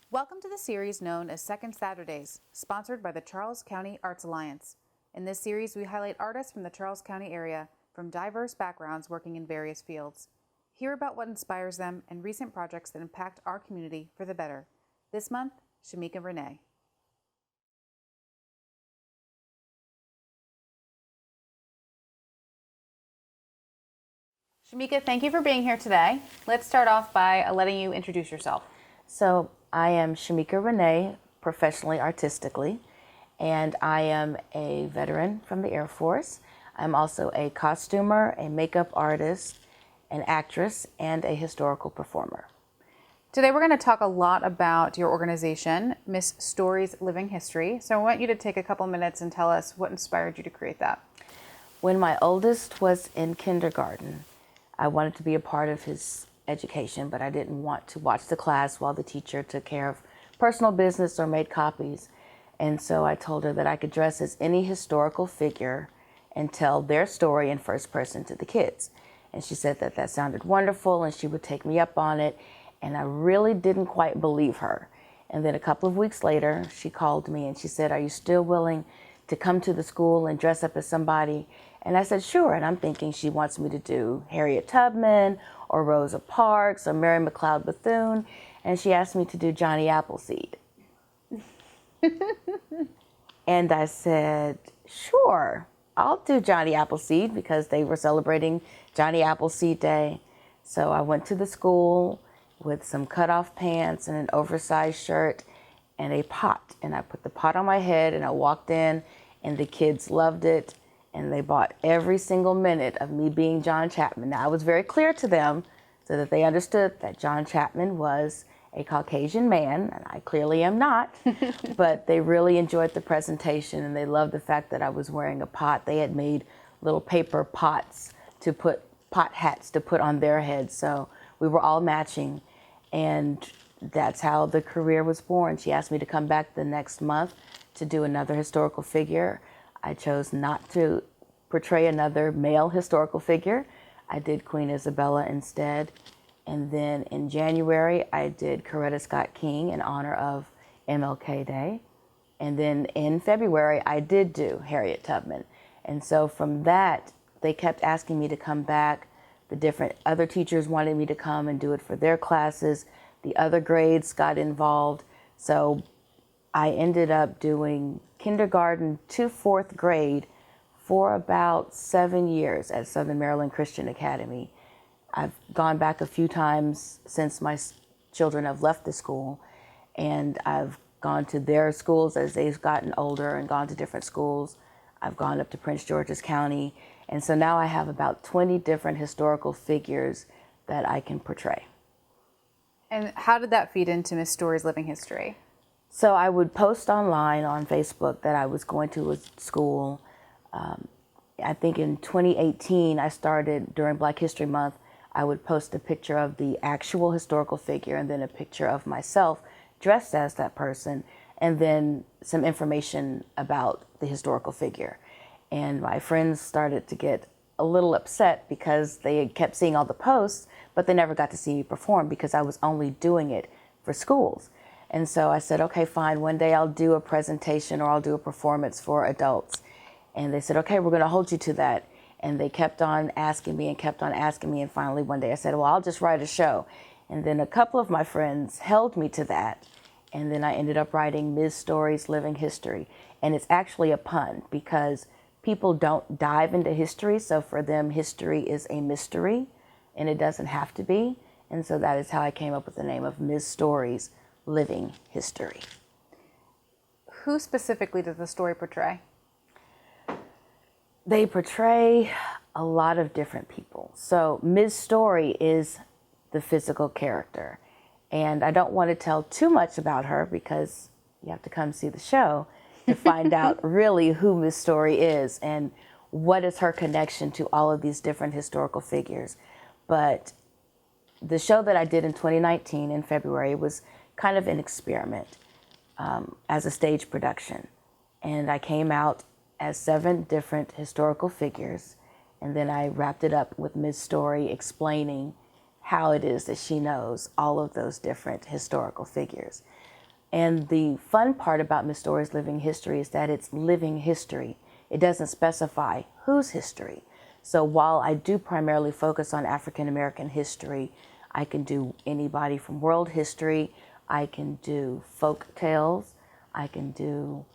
Welcome to the series known as Second Saturdays, sponsored by the Charles County Arts Alliance. In this series, we highlight artists from the Charles County area from diverse backgrounds working in various fields. Hear about what inspires them and recent projects that impact our community for the better. This month, Shemika Renee. Shemika, thank you for being here today. Let's start off by letting you introduce yourself. So I am Shemika Renee, professionally, artistically, and I am a veteran from the Air Force. I'm also a costumer, a makeup artist, an actress, and a historical performer. Today we're going to talk a lot about your organization, Miss Stories Living History. So I want you to take a couple minutes and tell us what inspired you to create that. When my oldest was in kindergarten, I wanted to be a part of his education, but I didn't want to watch the class while the teacher took care of personal business or made copies. And so I told her that I could dress as any historical figure and tell their story in first person to the kids. And she said that that sounded wonderful and she would take me up on it. And I really didn't quite believe her. And then a couple of weeks later, she called me and she said, "Are you still willing to come to the school and dress up as somebody?" And I said, "Sure." And I'm thinking she wants me to do Harriet Tubman or Rosa Parks or Mary McLeod Bethune. And she asked me to do Johnny Appleseed. And I said, "Sure, I'll do Johnny Appleseed," because they were celebrating Johnny Appleseed Day. So I went to the school with some cutoff pants and an oversized shirt and a pot. And I put the pot on my head and I walked in and the kids loved it. And they bought every single minute of me being John Chapman. Now, I was very clear to them so that they understood that John Chapman was a Caucasian man, and I clearly am not, but they really enjoyed the presentation and they loved the fact that I was wearing a pot. They had made little paper pots to put, pot hats to put on their heads, so we were all matching, and that's how the career was born. She asked me to come back the next month to do another historical figure. I chose not to portray another male historical figure. I did Queen Isabella instead. And then in January, I did Coretta Scott King in honor of MLK Day. And then in February, I did do Harriet Tubman. And so from that, they kept asking me to come back. The different other teachers wanted me to come and do it for their classes. The other grades got involved. So I ended up doing kindergarten to fourth grade for about 7 years at Southern Maryland Christian Academy. I've gone back a few times since my children have left the school, and I've gone to their schools as they've gotten older and gone to different schools. I've gone up to Prince George's County, and so now I have about 20 different historical figures that I can portray. And how did that feed into Miss Stories Living History? So I would post online on Facebook that I was going to a school. I think in 2018, I started during Black History Month, I would post a picture of the actual historical figure and then a picture of myself dressed as that person, and then some information about the historical figure. And my friends started to get a little upset because they had kept seeing all the posts, but they never got to see me perform because I was only doing it for schools. And so I said, okay, fine, one day I'll do a presentation or I'll do a performance for adults. And they said, okay, we're gonna hold you to that. And they kept on asking me and kept on asking me. And finally one day I said, well, I'll just write a show. And then a couple of my friends held me to that. And then I ended up writing Ms. Stories Living History. And it's actually a pun because people don't dive into history. So for them, history is a mystery and it doesn't have to be. And so that is how I came up with the name of Ms. Stories Living History. Who specifically does the story portray? They portray a lot of different people. So Ms. Story is the physical character. And I don't want to tell too much about her because you have to come see the show to find out really who Ms. Story is and what is her connection to all of these different historical figures. But the show that I did in 2019 in February was kind of an experiment as a stage production. And I came out as 7 different historical figures, and then I wrapped it up with Ms. Story explaining how it is that she knows all of those different historical figures. And the fun part about Miss Story's Living History is that it's living history. It doesn't specify whose history. So while I do primarily focus on African American history, I can do anybody from world history, I can do folk tales, I can do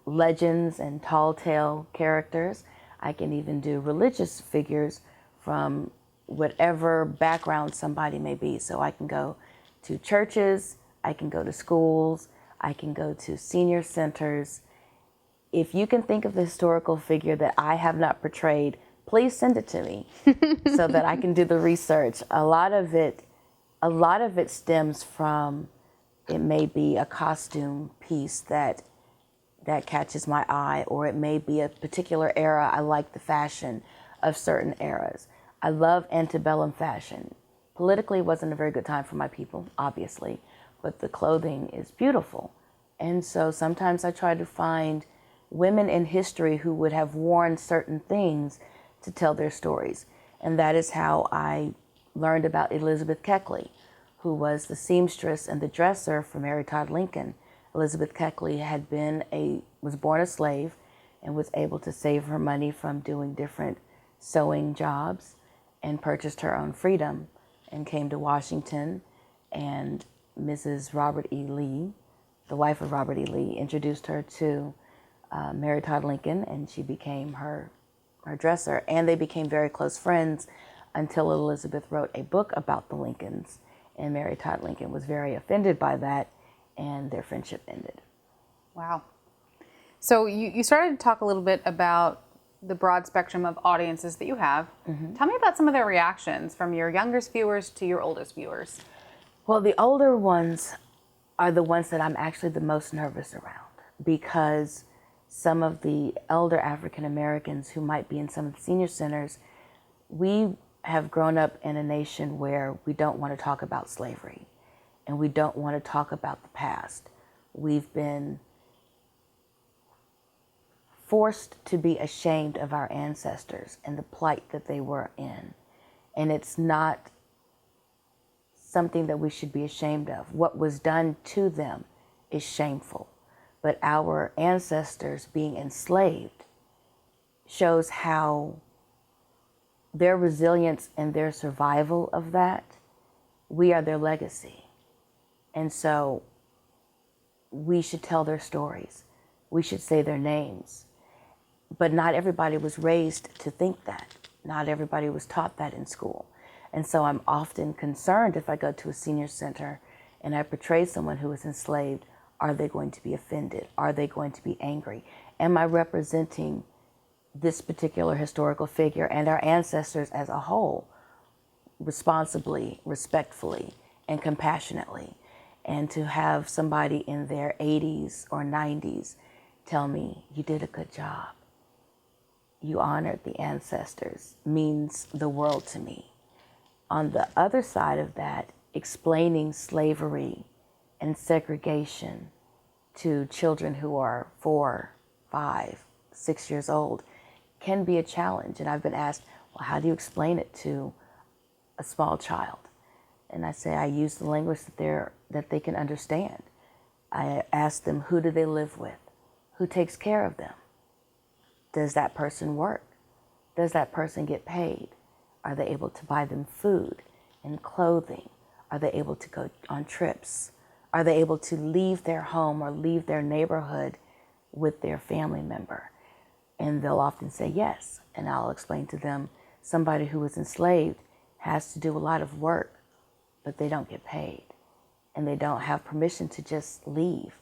legends and tall tale characters. I can even do religious figures from whatever background somebody may be. So I can go to churches, I can go to schools, I can go to senior centers. If you can think of the historical figure that I have not portrayed, please send it to me so that I can do the research. A lot of it stems from, it may be a costume piece that catches my eye, or it may be a particular era. I like the fashion of certain eras. I love antebellum fashion. Politically, it wasn't a very good time for my people, obviously, but the clothing is beautiful. And so sometimes I try to find women in history who would have worn certain things to tell their stories. And that is how I learned about Elizabeth Keckley, who was the seamstress and the dresser for Mary Todd Lincoln. Elizabeth Keckley was born a slave and was able to save her money from doing different sewing jobs and purchased her own freedom and came to Washington. And Mrs. Robert E. Lee, the wife of Robert E. Lee, introduced her to Mary Todd Lincoln, and she became her dresser. And they became very close friends until Elizabeth wrote a book about the Lincolns. And Mary Todd Lincoln was very offended by that, and their friendship ended. Wow. So you started to talk a little bit about the broad spectrum of audiences that you have. Mm-hmm. Tell me about some of their reactions from your youngest viewers to your oldest viewers. Well, the older ones are the ones that I'm actually the most nervous around, because some of the elder African Americans who might be in some of the senior centers, we have grown up in a nation where we don't want to talk about slavery and we don't want to talk about the past. We've been forced to be ashamed of our ancestors and the plight that they were in. And it's not something that we should be ashamed of. What was done to them is shameful. But our ancestors being enslaved shows how their resilience and their survival of that, we are their legacy. And so we should tell their stories. We should say their names. But not everybody was raised to think that. Not everybody was taught that in school. And so I'm often concerned if I go to a senior center and I portray someone who was enslaved, are they going to be offended? Are they going to be angry? Am I representing this particular historical figure and our ancestors as a whole responsibly, respectfully, and compassionately? And to have somebody in their 80s or 90s tell me, you did a good job, you honored the ancestors, means the world to me. On the other side of that, explaining slavery and segregation to children who are 4, 5, 6 years old can be a challenge. And I've been asked, well, how do you explain it to a small child? And I say I use the language that they can understand. I ask them, who do they live with? Who takes care of them? Does that person work? Does that person get paid? Are they able to buy them food and clothing? Are they able to go on trips? Are they able to leave their home or leave their neighborhood with their family member? And they'll often say yes. And I'll explain to them, somebody who was enslaved has to do a lot of work, but they don't get paid. And they don't have permission to just leave.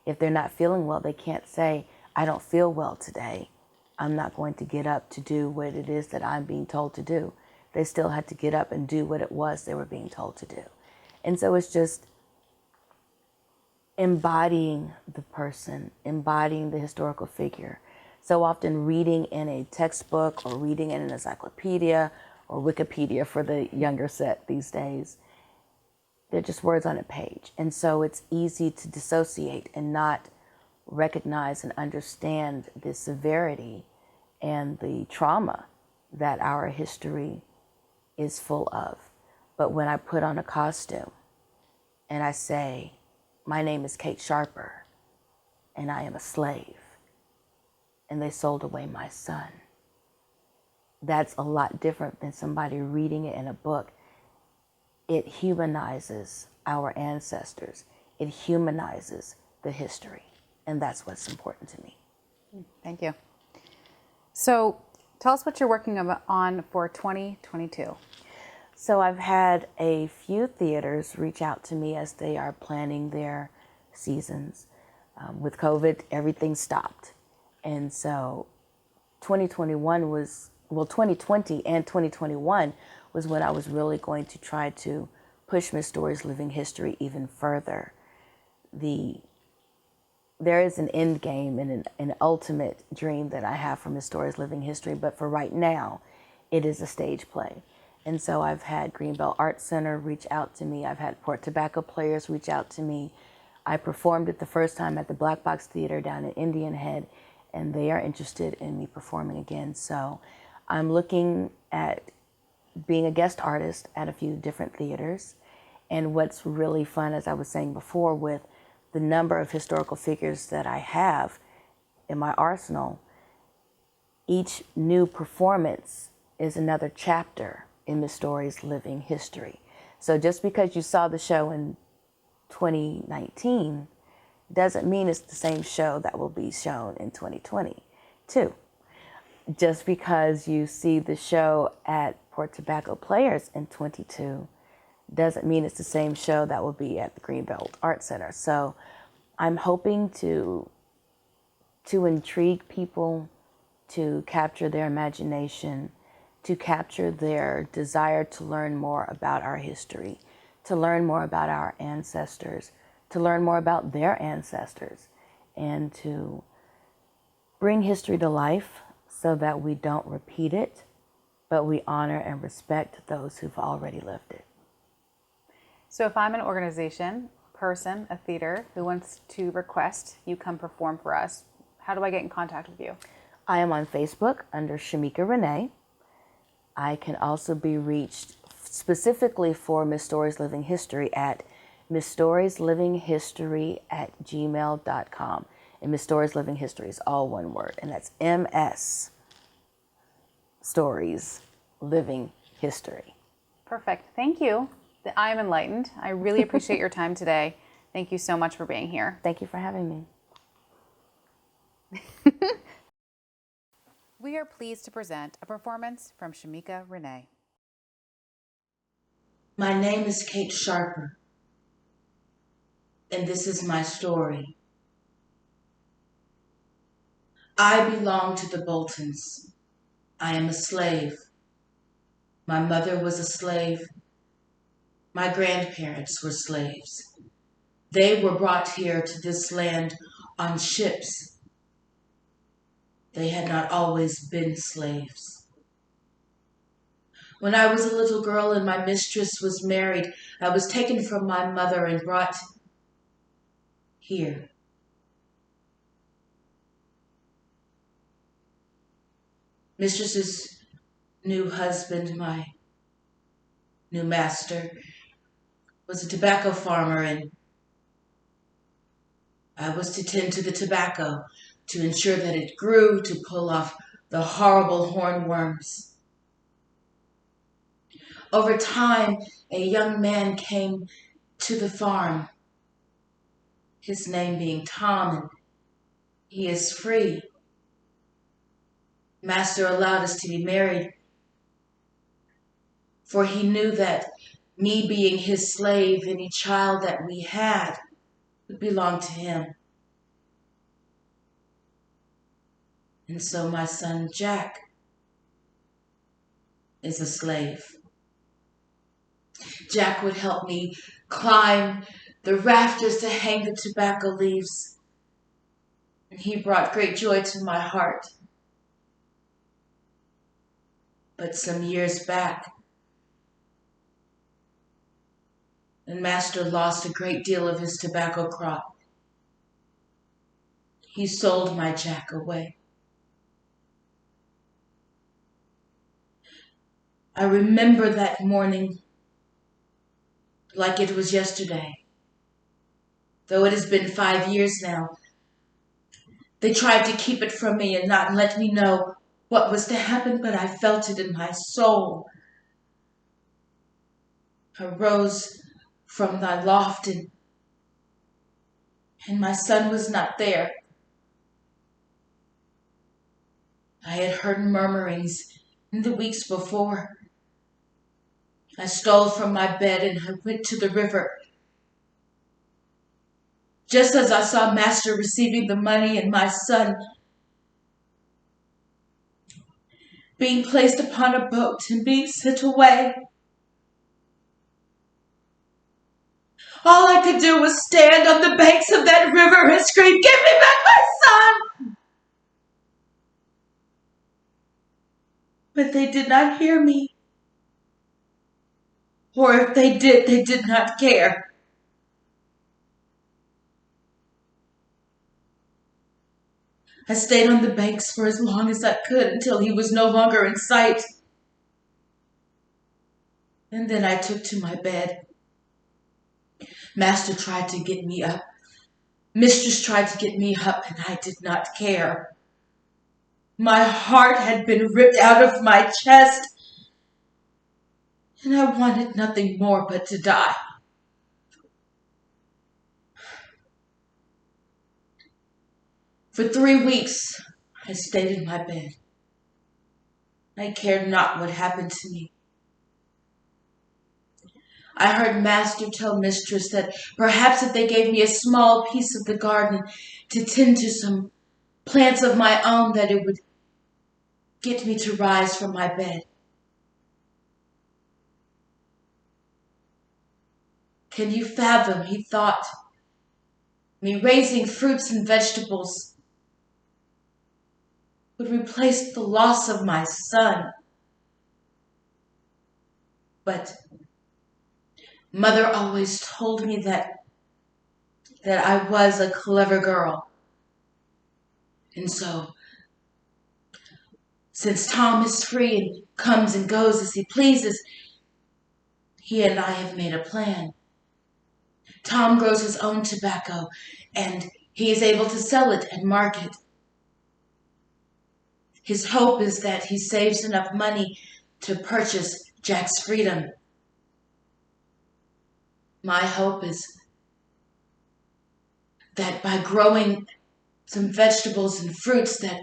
If they're not feeling well, they can't say, I don't feel well today. I'm not going to get up to do what it is that I'm being told to do. They still had to get up and do what it was they were being told to do. And so it's just embodying the person, embodying the historical figure. So often reading in a textbook or reading in an encyclopedia or Wikipedia for the younger set these days, they're just words on a page. And so it's easy to dissociate and not recognize and understand the severity and the trauma that our history is full of. But when I put on a costume and I say, my name is Kate Sharper, and I am a slave, and they sold away my son. That's a lot different than somebody reading it in a book. It humanizes our ancestors. It humanizes the history, and that's what's important to me. Thank you. So tell us what you're working on for 2022. So I've had a few theaters reach out to me as they are planning their seasons. With COVID, everything stopped. And so 2020 and 2021 was when I was really going to try to push Miss Story's living history even further. There is an end game and an ultimate dream that I have for Miss Story's living history, but for right now, it is a stage play. And so I've had Greenbelt Arts Center reach out to me. I've had Port Tobacco Players reach out to me. I performed it the first time at the Black Box Theater down in Indian Head, and they are interested in me performing again. So I'm looking at being a guest artist at a few different theaters. And what's really fun, as I was saying before, with the number of historical figures that I have in my arsenal, each new performance is another chapter in Miss Story's living history. So just because you saw the show in 2019 doesn't mean it's the same show that will be shown in 2022. Just because you see the show at Port Tobacco Players in 22 doesn't mean it's the same show that will be at the Greenbelt Arts Center. So I'm hoping to intrigue people, to capture their imagination, to capture their desire to learn more about our history, to learn more about our ancestors, to learn more about their ancestors, and to bring history to life so that we don't repeat it, but we honor and respect those who've already lived it. So if I'm an organization, person, a theater who wants to request you come perform for us, how do I get in contact with you? I am on Facebook under Shemika Renee. I can also be reached specifically for Miss Story's Living History at missstorieslivinghistory@gmail.com. And Miss Story's Living History is all one word, and that's MS Stories Living History. Perfect. Thank you. I'm enlightened. I really appreciate your time today. Thank you so much for being here. Thank you for having me. We are pleased to present a performance from Shemika Renee. My name is Kate Sharper, and this is my story. I belong to the Boltons. I am a slave. My mother was a slave. My grandparents were slaves. They were brought here to this land on ships. They had not always been slaves. When I was a little girl and my mistress was married, I was taken from my mother and brought here. Mistress's new husband, my new master, was a tobacco farmer, and I was to tend to the tobacco, to ensure that it grew, to pull off the horrible hornworms. Over time, a young man came to the farm, his name being Tom, and he is free. Master allowed us to be married, for he knew that me being his slave, any child that we had would belong to him. And so my son Jack is a slave. Jack would help me climb the rafters to hang the tobacco leaves, and he brought great joy to my heart. But some years back, and Master lost a great deal of his tobacco crop, he sold my Jack away. I remember that morning like it was yesterday. though it has been 5 years now. They tried to keep it from me and not let me know what was to happen, but I felt it in my soul. I rose from thy loft, and my son was not there. I had heard murmurings in the weeks before. I stole from my bed and I went to the river. Just as I saw Master receiving the money and my son being placed upon a boat and being sent away, all I could do was stand on the banks of that river and scream, "Give me back my son!" But they did not hear me. Or if they did not care. I stayed on the banks for as long as I could until he was no longer in sight. And then I took to my bed. Master tried to get me up. Mistress tried to get me up, and I did not care. My heart had been ripped out of my chest, and I wanted nothing more but to die. For 3 weeks, I stayed in my bed. I cared not what happened to me. I heard Master tell Mistress that perhaps if they gave me a small piece of the garden to tend to some plants of my own, that it would get me to rise from my bed. Can you fathom, he thought, me raising fruits and vegetables would replace the loss of my son? But Mother always told me that I was a clever girl. And so, since Tom is free and comes and goes as he pleases, he and I have made a plan. Tom grows his own tobacco, and he is able to sell it at market. His hope is that he saves enough money to purchase Jack's freedom. My hope is that by growing some vegetables and fruits that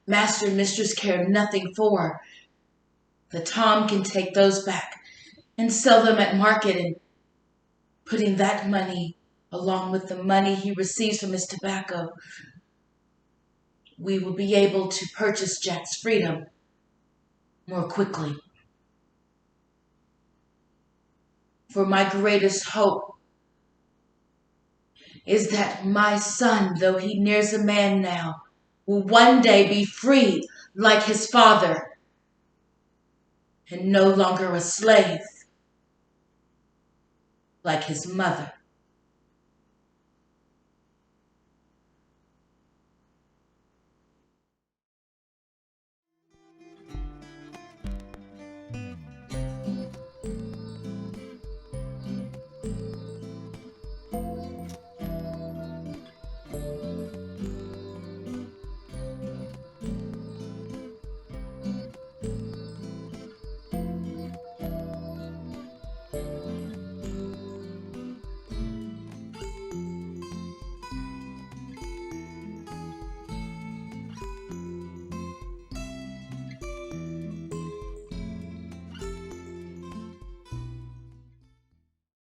Master and Mistress care nothing for, that Tom can take those back and sell them at market, and putting that money along with the money he receives from his tobacco, we will be able to purchase Jack's freedom more quickly. For my greatest hope is that my son, though he nears a man now, will one day be free like his father and no longer a slave like his mother.